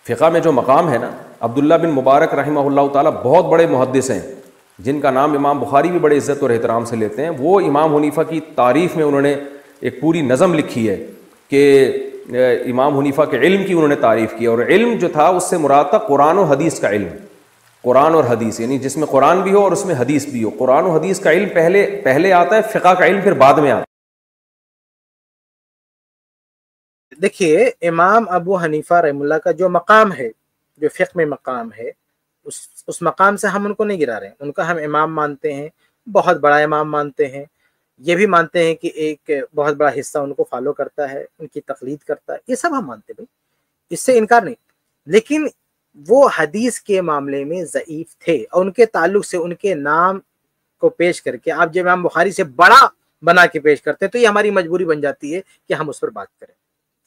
فقہ میں جو مقام ہے نا، عبداللہ بن مبارک رحمہ اللہ تعالیٰ بہت بڑے محدث ہیں، جن کا نام امام بخاری بھی بڑے عزت اور احترام سے لیتے ہیں. وہ امام حنیفہ کی تعریف میں انہوں نے ایک پوری نظم لکھی ہے کہ امام حنیفہ کے علم کی انہوں نے تعریف کی. اور علم جو تھا اس سے مراد تھا قرآن و حدیث کا علم. قرآن اور حدیث یعنی جس میں قرآن بھی ہو اور اس میں حدیث بھی ہو. قرآن و حدیث کا علم پہلے آتا ہے، فقہ کا علم پھر بعد میں آتا ہے. دیکھیے امام ابو حنیفہ رحم اللہ کا جو مقام ہے، جو فقہ میں مقام ہے، اس مقام سے ہم ان کو نہیں گرا رہے ہیں. ان کا ہم امام مانتے ہیں، بہت بڑا امام مانتے ہیں. یہ بھی مانتے ہیں کہ ایک بہت بڑا حصہ ان کو فالو کرتا ہے، ان کی تقلید کرتا ہے. یہ سب ہم مانتے ہیں، اس سے انکار نہیں. لیکن وہ حدیث کے معاملے میں ضعیف تھے، اور ان کے تعلق سے ان کے نام کو پیش کر کے آپ جب امام بخاری سے بڑا بنا کے پیش کرتے ہیں تو یہ ہماری مجبوری بن جاتی ہے کہ ہم اس پر بات کریں.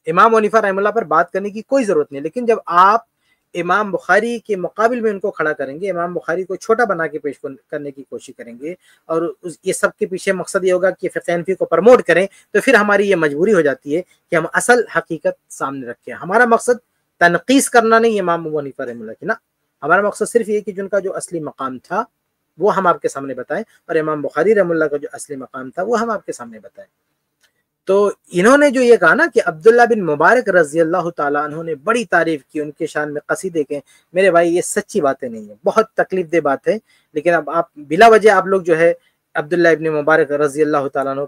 امام حنیفہ رحمہ اللہ پر بات کرنے کی کوئی ضرورت نہیں. لیکن جب آپ امام بخاری کے مقابل میں ان کو کھڑا کریں گے، امام بخاری کو چھوٹا بنا کے پیش کرنے کی کوشش کریں گے، اور یہ سب کے پیچھے مقصد یہ ہوگا کہ فقہ حنفی کو پروموٹ کریں، تو پھر ہماری یہ مجبوری ہو جاتی ہے کہ ہم اصل حقیقت سامنے رکھیں. ہمارا مقصد تنقیص کرنا نہیں امام ابو حنیفہ رحمہ اللہ کی، نا. ہمارا مقصد صرف یہ کہ جن کا جو اصلی مقام تھا وہ ہم آپ کے سامنے بتائیں، اور امام بخاری رحمہ اللہ کا جو اصلی مقام تھا وہ ہم آپ کے سامنے بتائیں. تو انہوں نے جو یہ کہا نا کہ عبداللہ بن مبارک رضی اللہ تعالیٰ عنہ نے بڑی تعریف کی، ان کے شان میں قصیدے کے، میرے بھائی یہ سچی باتیں نہیں ہیں، بہت تکلیف دہ بات ہے. لیکن اب آپ بلا وجہ آپ لوگ جو ہے عبداللہ ابن مبارک رضی اللہ تعالیٰ عنہ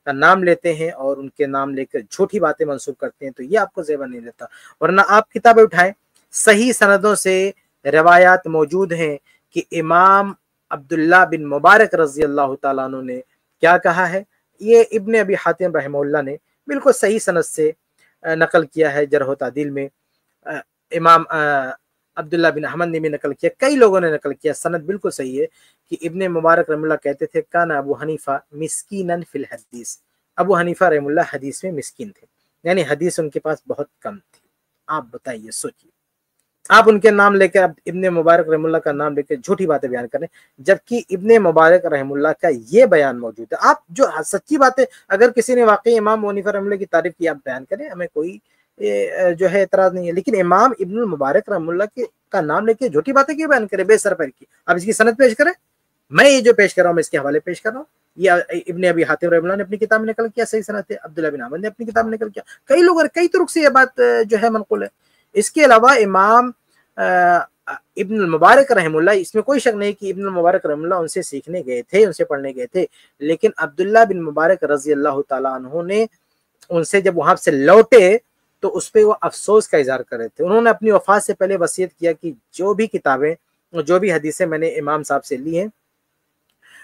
کا نام لیتے ہیں اور ان کے نام لے کر جھوٹی باتیں منسوب کرتے ہیں، تو یہ آپ کو زیور نہیں دیتا. ورنہ آپ کتابیں اٹھائیں، صحیح سندوں سے روایات موجود ہیں کہ امام عبداللہ بن مبارک رضی اللہ تعالیٰ عنہ نے کیا کہا ہے. یہ ابن ابی حاتم رحمہ اللہ نے بالکل صحیح سند سے نقل کیا ہے. جرح و تعدیل میں امام عبداللہ بن احمد نے بھی نقل کیا، کئی لوگوں نے نقل کیا، سند بالکل صحیح ہے کہ ابن مبارک رحمہ اللہ کہتے تھے کان ابو حنیفہ مسکینن فی الحدیث. ابو حنیفہ رحمہ اللہ حدیث میں مسکین تھے، یعنی حدیث ان کے پاس بہت کم تھی. آپ بتائیے، سوچیے، آپ ان کے نام لے کے ابن مبارک رحم اللہ کا نام لے کے جھوٹی باتیں بیان کریں، جبکہ ابن مبارک رحم اللہ کا یہ بیان موجود ہے. آپ جو سچی باتیں، اگر کسی نے واقعی امام حنیفہ رحم اللہ کی تعریف کی آپ بیان کریں، ہمیں کوئی جو ہے اعتراض نہیں ہے. لیکن امام ابن المبارک رحم اللہ کا نام لے کے جھوٹی باتیں کیوں بیان کریں بے سر پیر کی؟ آپ اس کی سند پیش کریں. میں یہ جو پیش کر رہا ہوں میں اس کے حوالے پیش کر رہا ہوں. یہ ابن ابی حاتم رحم اللہ نے اپنی کتاب میں نقل کیا، صحیح سند ہے. عبداللہ بن احمد نے اپنی کتاب میں نقل کیا، کئی لوگ کئی طرق سے یہ بات جو ہے منقول ہے. اس کے علاوہ امام ابن المبارک رحم اللہ، اس میں کوئی شک نہیں کہ ابن المبارک رحم اللہ ان سے سیکھنے گئے تھے، ان سے پڑھنے گئے تھے. لیکن عبداللہ بن مبارک رضی اللہ تعالیٰ عنہ نے ان سے جب وہاں سے لوٹے تو اس پہ وہ افسوس کا اظہار کر رہے تھے. انہوں نے اپنی وفات سے پہلے وصیت کیا کہ جو بھی کتابیں، جو بھی حدیثیں میں نے امام صاحب سے لی ہیں،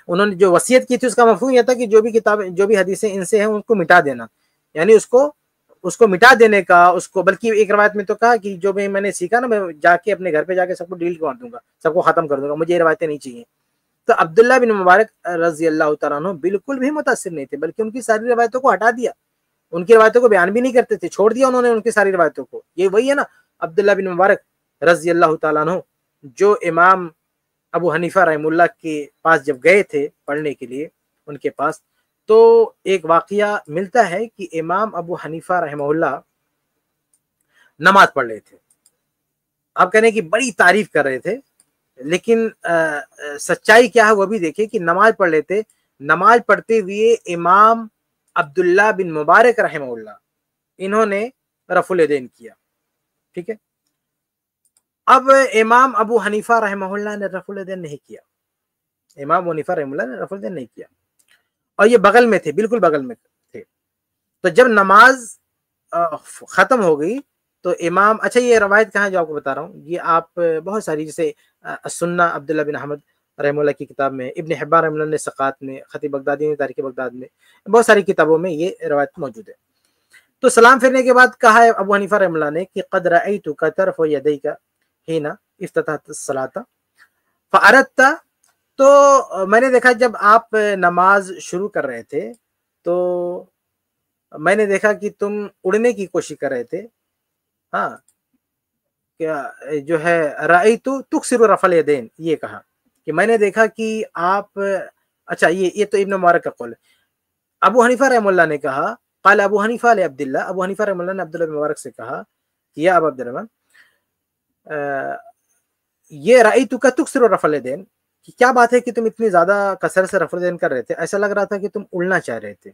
انہوں نے جو وصیت کی تھی اس کا مفہوم یہ تھا کہ جو بھی کتابیں، جو بھی حدیثیں ان سے ہیں ان کو مٹا دینا، یعنی اس کو مٹا دینے کا. اس کو بلکہ ایک روایت میں تو کہا کہ جو میں نے سیکھا نا، میں جا کے اپنے گھر پہ جا کے سب کو ڈیلیٹ کر دوں گا، سب کو ختم کر دوں گا، مجھے یہ روایتیں نہیں چاہیے. تو عبداللہ بن مبارک رضی اللہ تعالیٰ عنہ بالکل بھی متاثر نہیں تھے، بلکہ ان کی ساری روایتوں کو ہٹا دیا، ان کی روایتوں کو بیان بھی نہیں کرتے تھے، چھوڑ دیا انہوں نے ان کی ساری روایتوں کو. یہ وہی ہے نا عبداللہ بن مبارک رضی اللہ تعالیٰ عنہ جو امام ابو حنیفہ رحم اللہ کے پاس جب گئے تھے پڑھنے کے لیے ان کے پاس، تو ایک واقعہ ملتا ہے کہ امام ابو حنیفہ رحمہ اللہ نماز پڑھ رہے تھے. آپ کہنے کی بڑی تعریف کر رہے تھے، لیکن سچائی کیا ہے وہ بھی دیکھیں کہ نماز پڑھ رہے تھے. نماز پڑھتے ہوئے امام عبداللہ بن مبارک رحمہ اللہ انہوں نے رفع الیدین کیا. ٹھیک ہے، اب امام ابو حنیفہ رحمہ اللہ نے رفع الیدین نہیں کیا. امام ابو حنیفہ رحمہ اللہ نے رفع الیدین نہیں کیا، اور یہ بغل میں تھے، بالکل بغل میں تھے. تو جب نماز ختم ہو گئی تو امام، اچھا یہ روایت کہاں جو آپ کو بتا رہا ہوں، یہ آپ بہت ساری جیسے السنہ عبداللہ بن احمد رحمہ اللہ کی کتاب میں، ابن حبان رحمہ اللہ نے ثقات میں، خطیب بغدادی نے تاریخ بغداد میں، بہت ساری کتابوں میں یہ روایت موجود ہے. تو سلام پھرنے کے بعد کہا ہے ابو حنیفہ رحمہ اللہ نے کہ قد رأیتک ترفع یدیک حین افتتحت الصلاۃ فاردت، تو میں نے دیکھا جب آپ نماز شروع کر رہے تھے تو میں نے دیکھا کہ تم اڑنے کی کوشش کر رہے تھے. ہاں، کیا جو ہے رأیت تکثر رفع الیدین، یہ کہا کہ میں نے دیکھا کہ آپ، اچھا یہ تو ابن مبارک کا قول ہے. ابو حنیفہ رحمہ اللہ نے کہا، قال ابو حنیفہ علیہ عبداللہ، ابو حنیفہ رحمہ اللہ نے عبداللہ بن مبارک سے کہا کہ یا ابا عبد الرحمن یہ رأیتک تکثر رفع الدین، کہ کیا بات ہے کہ تم اتنی زیادہ کثرت سے رفع الدین کر رہے تھے، ایسا لگ رہا تھا کہ تم اڑنا چاہ رہے تھے۔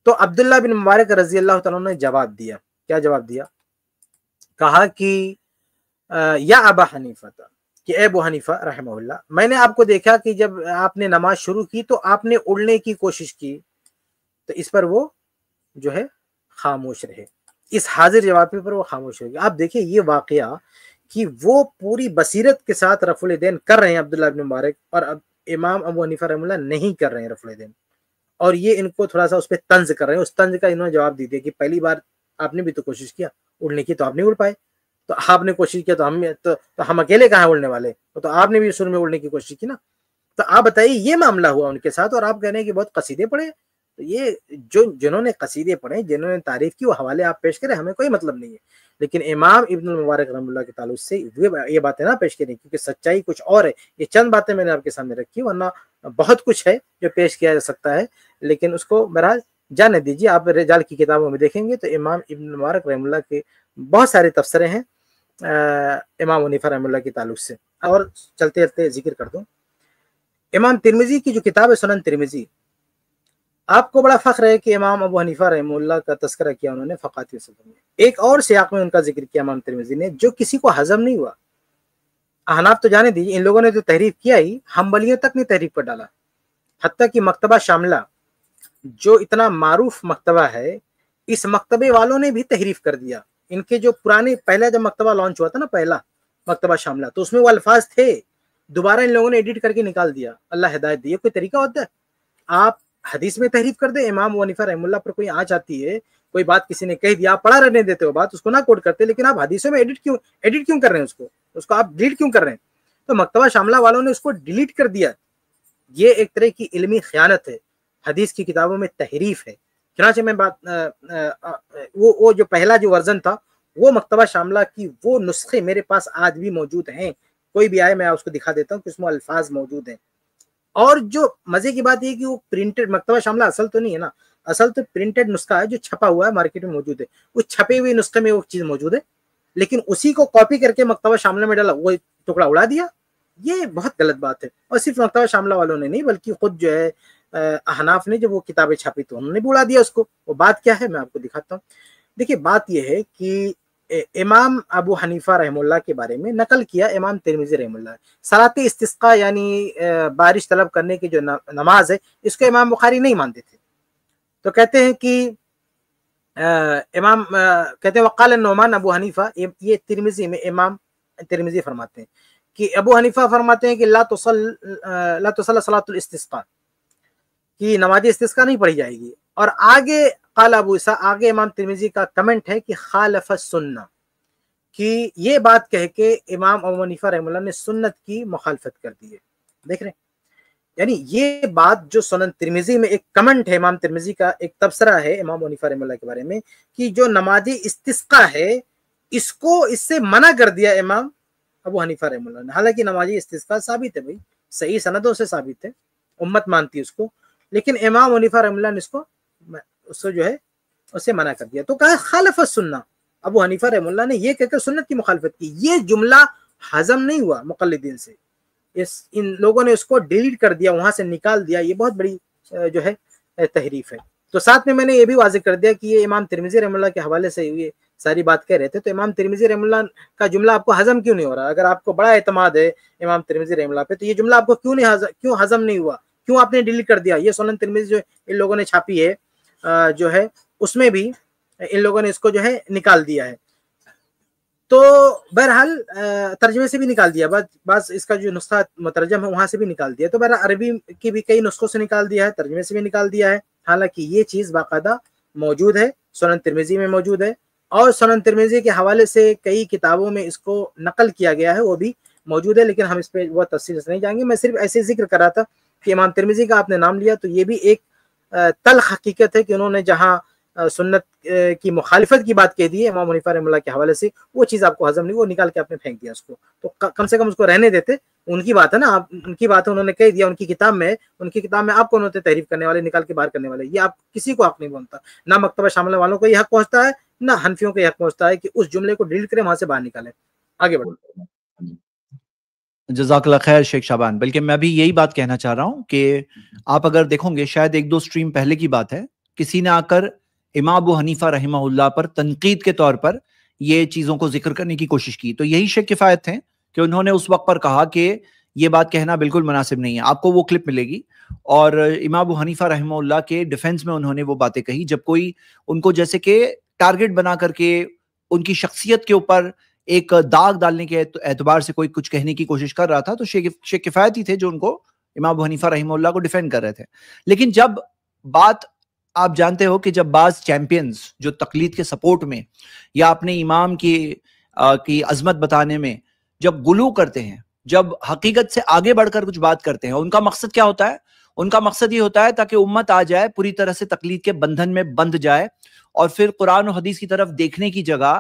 تو عبداللہ بن مبارک رضی اللہ تعالیٰ نے جواب دیا، کیا جواب دیا؟ کہا کہ یا ابا حنیفہ، کہ اے ابو حنیفہ رحمہ اللہ، میں نے آپ کو دیکھا کہ جب آپ نے نماز شروع کی تو آپ نے اڑنے کی کوشش کی، تو اس پر وہ جو ہے خاموش رہے، اس حاضر جوابی پر وہ خاموش ہو گیا۔ آپ دیکھیں یہ واقعہ کہ وہ پوری بصیرت کے ساتھ رفع الدین کر رہے ہیں عبداللہ بن مبارک، اور اب امام ابو حنیفہ رحمہ اللہ نہیں کر رہے ہیں رفع الدین، اور یہ ان کو تھوڑا سا اس پہ طنز کر رہے ہیں۔ اس طنز کا انہوں نے جواب دی دیا کہ پہلی بار آپ نے بھی تو کوشش کیا اڑنے کی، تو آپ نہیں اڑ پائے، تو آپ نے کوشش کیا تو ہم اکیلے کہاں اڑنے والے، تو آپ نے بھی شروع میں اڑنے کی کوشش کی نا۔ تو آپ بتائیے یہ معاملہ ہوا ان کے ساتھ، اور آپ کہہ رہے ہیں کہ بہت قصیدے پڑھے۔ تو یہ جنہوں نے قصیدے پڑھے، جنہوں نے تعریف کی، وہ حوالے آپ پیش کریں، ہمیں کوئی مطلب نہیں ہے، لیکن امام ابن المبارک رحمہ اللہ کے تعلق سے یہ باتیں نہ پیش کریں، کیونکہ سچائی کچھ اور ہے۔ یہ چند باتیں میں نے آپ کے سامنے رکھی، ورنہ بہت کچھ ہے جو پیش کیا جا سکتا ہے، لیکن اس کو بہرحال جانے دیجیے۔ آپ رجال کی کتابوں میں دیکھیں گے تو امام ابن المبارک رحمہ اللہ کے بہت سارے تفسرے ہیں امام حنیفہ رحمہ اللہ کے تعلق سے۔ اور چلتے چلتے ذکر کر دوں، امام ترمذی کی جو کتاب ہے سنن ترمذی، آپ کو بڑا فخر ہے کہ امام ابو حنیفہ رحمہ اللہ کا تذکرہ کیا انہوں نے فقاتی سفر میں، ایک اور سیاق میں ان کا ذکر کیا امام ترمذی نے، جو کسی کو ہضم نہیں ہوا۔ احناف تو جانے دیجیے، ان لوگوں نے تو تحریف کیا ہی، حنبلیوں تک نے تحریف پر ڈالا، حتیٰ کہ مکتبہ شاملہ جو اتنا معروف مکتبہ ہے، اس مکتبے والوں نے بھی تحریف کر دیا۔ ان کے جو پرانے پہلا جب مکتبہ لانچ ہوا تھا نا، پہلا مکتبہ شاملہ، تو اس میں وہ الفاظ تھے، دوبارہ ان لوگوں نے ایڈٹ کر کے نکال دیا۔ اللہ ہدایت دیے، کوئی طریقہ ہوتا ہے؟ آپ حدیث میں تحریف کر دیں، امام ابو حنیفہ رحمہ اللہ پر کوئی آنچ آتی ہے، کوئی بات کسی نے کہہ دیا، آپ پڑھا رہنے دیتے ہو بات، اس کو نہ کوٹ کرتے، لیکن آپ حدیثوں میں ایڈٹ کیوں کر رہے ہیں؟ اس کو آپ ڈیلیٹ کیوں کر رہے ہیں؟ تو مکتبہ شاملہ والوں نے اس کو ڈیلیٹ کر دیا۔ یہ ایک طرح کی علمی خیانت ہے، حدیث کی کتابوں میں تحریف ہے۔ چنانچہ میں وہ جو پہلا جو ورژن تھا، وہ مکتبہ شاملہ کی وہ نسخے میرے پاس آج بھی موجود ہیں، کوئی بھی آئے میں اس کو دکھا دیتا ہوں کہ اس میں الفاظ موجود ہیں۔ اور جو مزے کی بات یہ کہ وہ پرنٹڈ مکتبہ شاملہ اصل تو نہیں ہے نا، اصل تو پرنٹڈ نسخہ ہے جو چھپا ہوا ہے، مارکیٹ میں موجود ہے، اس چھپے ہوئے نسخے میں وہ چیز موجود ہے، لیکن اسی کو کاپی کر کے مکتبہ شاملہ میں ڈالا، وہ ٹکڑا اڑا دیا۔ یہ بہت غلط بات ہے، اور صرف مکتبہ شاملہ والوں نے نہیں بلکہ خود جو ہے احناف نے جب وہ کتابیں چھاپی تو انہوں نے بھی اڑا دیا اس کو۔ وہ بات کیا ہے میں آپ کو دکھاتا ہوں۔ دیکھیے بات یہ ہے کہ امام ابو حنیفہ رحمہ اللہ کے بارے میں نقل کیا امام ترمذی رحمہ اللہ، صلاۃ استسقاء یعنی بارش طلب کرنے کی جو نماز ہے، اس کو امام بخاری نہیں مانتے تھے، تو کہتے ہیں کہ کہتے ہیں وقال النعمان ابو حنیفہ، یہ ترمذی میں امام ترمذی فرماتے ہیں کہ ابو حنیفہ فرماتے ہیں کہ لا تصلی صلاۃ الاستسقاء، کہ نماز استسقاء نہیں پڑھی جائے گی۔ اور آگے قال ابو عیسیٰ، آگے امام ترمذی کا کمنٹ ہے کہ خالف السنہ، کہ یہ بات کہہ کے امام ابو حنیفہ رحمہ اللہ نے سنت کی مخالفت کر دی ہے۔ دیکھ رہے ہیں، یعنی یہ بات جو سنن ترمذی میں ایک کمنٹ ہے، امام ترمذی کا ایک تبصرہ ہے امام ابو حنیفہ رحمہ اللہ کے بارے میں، کہ جو نماز استسقاء ہے اس سے منع کر دیا امام ابو حنیفہ رحمہ اللہ نے۔ حالانکہ نماز استسقاء ثابت ہے بھائی، صحیح سندوں سے ثابت ہے، امت مانتی ہے اس کو، لیکن امام ابو حنیفہ رحمہ اللہ نے اس کو جو ہے اسے منع کر دیا۔ تو کہا خالف السنہ، ابو حنیفہ رحمہ اللہ نے یہ کہہ کر سنت کی مخالفت کی۔ یہ جملہ ہضم نہیں ہوا مقلدین سے، ان لوگوں نے اس کو ڈیلیٹ کر دیا، وہاں سے نکال دیا۔ یہ بہت بڑی جو ہے تحریف ہے۔ تو ساتھ میں نے یہ بھی واضح کر دیا کہ یہ امام ترمذی رحمہ اللہ کے حوالے سے یہ ساری بات کہہ رہے تھے، تو امام ترمذی رحمہ اللہ کا جملہ آپ کو ہضم کیوں نہیں ہو رہا؟ اگر آپ کو بڑا اعتماد ہے امام ترمذی رحمہ اللہ پہ، تو یہ جملہ آپ کو کیوں ہضم نہیں ہوا؟ کیوں آپ نے ڈیلیٹ کر دیا؟ یہ سنن ترمذی جو ان لوگوں نے چھاپی ہے جو ہے، اس میں بھی ان لوگوں نے اس کو جو ہے نکال دیا ہے۔ تو بہرحال ترجمے سے بھی نکال دیا، بعض اس کا جو نسخہ مترجم ہے وہاں سے بھی نکال دیا، تو بہرحال عربی کی بھی کئی نسخوں سے نکال دیا ہے، ترجمے سے بھی نکال دیا ہے۔ حالانکہ یہ چیز باقاعدہ موجود ہے، سنن ترمذی میں موجود ہے، اور سنن ترمذی کے حوالے سے کئی کتابوں میں اس کو نقل کیا گیا ہے، وہ بھی موجود ہے، لیکن ہم اس پہ وہ تفصیل سے نہیں جائیں گے۔ میں صرف ایسے ذکر کر رہا تھا کہ امام ترمذی کا آپ نے نام لیا، تو یہ بھی ایک تلخ حقیقت ہے کہ انہوں نے جہاں سنت کی مخالفت کی بات کہہ دی ہے امام حنیفہ رحمہ اللہ کے حوالے سے، وہ چیز آپ کو ہضم نہیں، وہ نکال کے آپ نے پھینک دیا اس کو، تو کم سے کم اس کو رہنے دیتے۔ ان کی بات ہے نا، ان کی بات ہے، انہوں نے کہہ دیا، ان کی کتاب میں آپ کون ہوتے تحریف کرنے والے، نکال کے باہر کرنے والے؟ یہ آپ کسی کو حق نہیں بنتا، نہ مکتبہ شاملہ والوں کو یہ حق پہنچتا ہے، نہ حنفیوں کو یہ حق پہنچتا ہے کہ اس جملے کو ڈیلیٹ کریں، وہاں سے باہر نکالیں۔ آگے بڑھو. جزاک اللہ خیر شیخ شعبان. بلکہ میں بھی یہی بات کہنا چاہ رہا ہوں کہ آپ اگر دیکھو گے، شاید 1-2 سٹریم پہلے کی بات ہے، کسی نے آ کر امام ابو حنیفہ رحمہ اللہ پر تنقید کے طور پر یہ چیزوں کو ذکر کرنے کی کوشش کی، تو یہی شیخ کفایت تھے کہ انہوں نے اس وقت پر کہا کہ یہ بات کہنا بالکل مناسب نہیں ہے. آپ کو وہ کلپ ملے گی، اور امام ابو حنیفہ رحمہ اللہ کے ڈیفنس میں انہوں نے وہ باتیں کہی جب کوئی ان کو جیسے کہ ٹارگٹ بنا کر کے ان کی شخصیت کے اوپر ایک داغ ڈالنے کے اعتبار سے کوئی کچھ کہنے کی کوشش کر رہا تھا، تو شیخ کفایت ہی تھے جو ان کو، امام ابو حنیفہ رحمہ اللہ کو ڈیفینڈ کر رہے تھے. لیکن جب بات، آپ جانتے ہو کہ جب بعض چیمپئنز جو تقلید کے سپورٹ میں یا اپنے امام کی عظمت بتانے میں جب غلو کرتے ہیں، جب حقیقت سے آگے بڑھ کر کچھ بات کرتے ہیں، ان کا مقصد کیا ہوتا ہے؟ ان کا مقصد یہ ہوتا ہے تاکہ امت آ جائے، پوری طرح سے تقلید کے بندھن میں بندھ جائے، اور پھر قرآن و حدیث کی طرف دیکھنے کی جگہ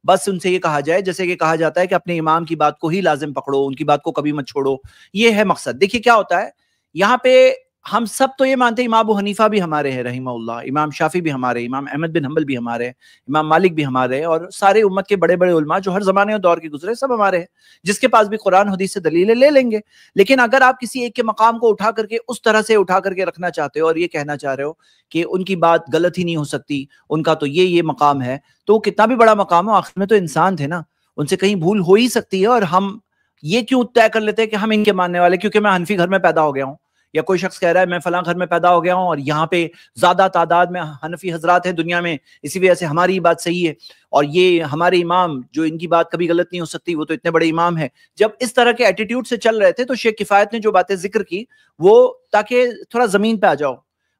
بس ان سے یہ کہا جائے، جیسے کہ کہا جاتا ہے کہ اپنے امام کی بات کو ہی لازم پکڑو، ان کی بات کو کبھی مت چھوڑو. یہ ہے مقصد. دیکھیے کیا ہوتا ہے یہاں پہ، ہم سب تو یہ مانتے ہیں امام ابو حنیفہ بھی ہمارے ہیں رحمہ اللہ، امام شافعی بھی ہمارے، امام احمد بن حنبل بھی ہمارے، امام مالک بھی ہمارے، اور سارے امت کے بڑے بڑے علماء جو ہر زمانے اور دور کے گزرے سب ہمارے ہیں، جس کے پاس بھی قرآن حدیث سے دلیلیں لے لیں گے. لیکن اگر آپ کسی ایک کے مقام کو اٹھا کر کے اس طرح سے اٹھا کر کے رکھنا چاہتے ہو اور یہ کہنا چاہ رہے ہو کہ ان کی بات غلط ہی نہیں ہو سکتی، ان کا تو یہ مقام ہے، تو وہ کتنا بھی بڑا مقام ہو، آخر میں تو انسان تھے نا، ان سے کہیں بھول ہو ہی سکتی ہے. اور ہم یہ کیوں طے کر لیتے ہیں کہ ہم ان کے ماننے والے کیونکہ میں حنفی گھر میں پیدا ہو گیا ہوں، یا کوئی شخص کہہ رہا ہے میں فلاں گھر میں پیدا ہو گیا ہوں اور یہاں پہ زیادہ تعداد میں حنفی حضرات ہیں دنیا میں، اسی وجہ سے ہماری بات صحیح ہے، اور یہ ہمارے امام جو ان کی بات کبھی غلط نہیں ہو سکتی، وہ تو اتنے بڑے امام ہیں. جب اس طرح کے ایٹیٹیوڈ سے چل رہے تھے تو شیخ کفایت نے جو باتیں ذکر کی وہ تاکہ تھوڑا زمین پہ آ جاؤ،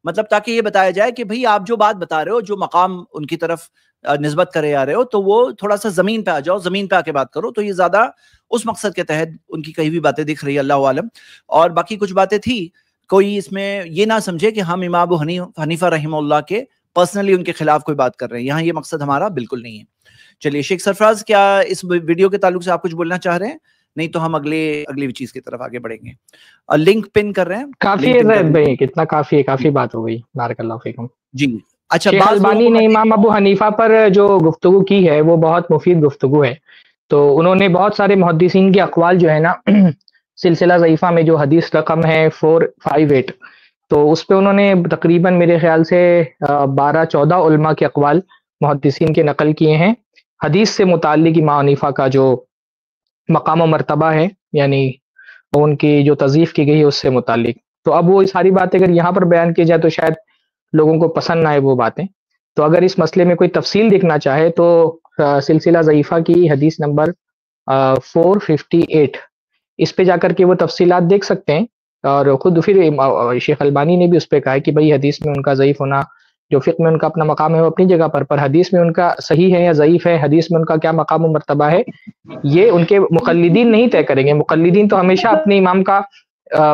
مطلب تاکہ یہ بتایا جائے کہ بھئی آپ جو بات بتا رہے ہو، جو مقام ان کی طرف نسبت کرے آ رہے ہو، تو وہ تھوڑا سا زمین پہ آ جاؤ، زمین پہ آ کے بات کرو. تو یہ زیادہ اس مقصد کے تحت ان کی کئی بھی باتیں دکھ رہی ہے، اللہ عالم. اور باقی کچھ باتیں تھی، کوئی اس میں یہ نہ سمجھے کہ ہم امام ابو حنیفہ رحمہ اللہ کے پرسنلی ان کے خلاف کوئی بات کر رہے ہیں، یہاں یہ مقصد ہمارا بالکل نہیں ہے. چلیے شیخ سرفراز، کیا اس ویڈیو کے تعلق سے آپ کچھ بولنا چاہ رہے ہیں؟ نہیں تو ہم اگلی چیز کی طرف آگے بڑھیں گے. لنک پن کر رہے ہیں، کافی ہے زید بھائی، کتنا کافی ہے، کافی بات ہو گئی. بارک اللہ فیکم. جی اچھا، شیخ البانی نے امام ابو حنیفہ پر جو گفتگو کی ہے وہ بہت مفید گفتگو ہے. تو انہوں نے بہت سارے محدثین کے اقوال جو ہے نا سلسلہ ضعیفہ میں جو حدیث رقم ہے 458، تو اس پہ انہوں نے تقریباً میرے خیال سے 12-14 علماء کے اقوال محدثین کے نقل کیے ہیں حدیث سے متعلق امام حنیفہ کا جو مقام و مرتبہ ہے، یعنی ان کی جو تضعیف کی گئی ہے اس سے متعلق. تو اب وہ ساری باتیں اگر یہاں پر بیان کی جائے تو شاید لوگوں کو پسند نہ آئے وہ باتیں. تو اگر اس مسئلے میں کوئی تفصیل دیکھنا چاہے تو سلسلہ ضعیفہ کی حدیث نمبر 458 اس پہ جا کر کے وہ تفصیلات دیکھ سکتے ہیں. اور خود پھر شیخ البانی نے بھی اس پہ کہا ہے کہ بھئی حدیث میں ان کا ضعیف ہونا، جو فقہ میں ان کا اپنا مقام ہے وہ اپنی جگہ پر حدیث میں ان کا صحیح ہے یا ضعیف ہے، حدیث میں ان کا کیا مقام و مرتبہ ہے، یہ ان کے مقلدین نہیں طے کریں گے. مقلدین تو ہمیشہ اپنے امام کا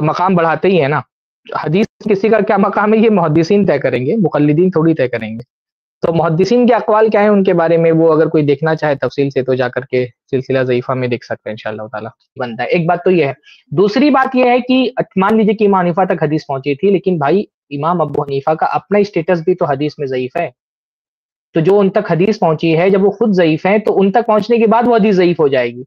مقام بڑھاتے ہی ہیں نا. حدیث کسی کا کیا مقام ہے یہ محدثین طے کریں گے، مقلدین تھوڑی طے کریں گے. تو محدثین کے اقوال کیا ہیں ان کے بارے میں وہ اگر کوئی دیکھنا چاہے تفصیل سے تو جا کر کے سلسلہ ضعیفہ میں دیکھ سکتے ہیں انشاءاللہ تعالیٰ. بنتا ہے. ایک بات تو یہ ہے. دوسری بات یہ ہے کہ مان لیجیے کہ امام حنیفہ تک حدیث پہنچی تھی، لیکن بھائی امام ابو حنیفہ کا اپنا اسٹیٹس بھی تو حدیث میں ضعیف ہے. تو جو ان تک حدیث پہنچی ہے جب وہ خود ضعیف ہیں تو ان تک پہنچنے کے بعد وہ حدیث ضعیف ہو جائے گی.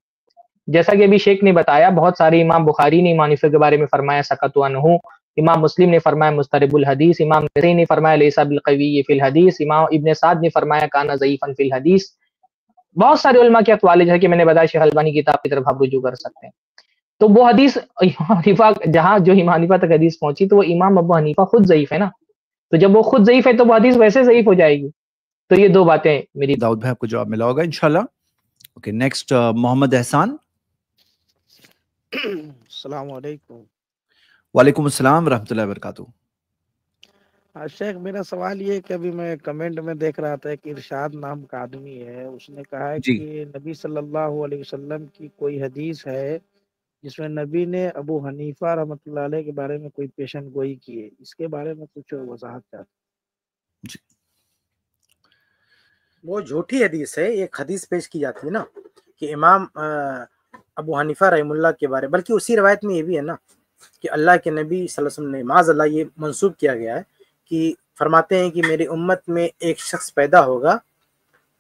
جیسا کہ ابھی شیخ نے بتایا، بہت سارے امام بخاری نے امام حنیفہ کے بارے میں فرمایا سقط عنہ، امام مسلم نے فرمایا مضطرب الحدیث، امام نسائی نے فرمایا لیس بالقوی فی الحدیث، امام ابن سعد نے فرمایا کانا ضعیفا فی الحدیث. بہت سارے علماء کے اقوال ہے، جیسے کہ میں نے بتایا شیخ البانی کی کتاب کی طرف آپ رجوع کر سکتے ہیں. تو وہ حدیث امام حنیفہ جہاں جو امام حنیفہ تک حدیث پہنچی تو وہ امام ابو حنیفہ خود ضعیف ہے نا. تو جب وہ خود ضعیف ہے تو وہ حدیث ویسے ضعیف ہو جائے گی. تو یہ دو باتیں میری. داؤد بھائی آپ کو جواب ملا ہوگا انشاءاللہ. اوکے نیکسٹ محمد احسان. السلام علیکم. وعلیکم السلام ورحمۃ اللہ وبرکاتہ. شیخ میرا سوال یہ کہ ابھی میں کمنٹ میں دیکھ رہا تھا کہ ارشاد نام کا آدمی ہے، اس نے کہا ہے جی کہ نبی صلی اللہ علیہ وسلم کی کوئی حدیث ہے جس میں نبی نے ابو حنیفہ رحمۃ اللہ علیہ کے بارے میں کوئی پیشن گوئی کی ہے، اس کے بارے میں کچھ وضاحت چاہتا ہوں. جی وہ جھوٹی حدیث ہے. ایک حدیث پیش کی جاتی ہے نا کہ امام ابو حنیفہ رحم اللہ کے بارے، بلکہ اسی روایت میں یہ بھی ہے نا کہ اللہ کے نبی صلی اللہ علیہ وسلم نے، معاذ اللہ یہ منسوب کیا گیا ہے کہ فرماتے ہیں کہ میری امت میں ایک شخص پیدا ہوگا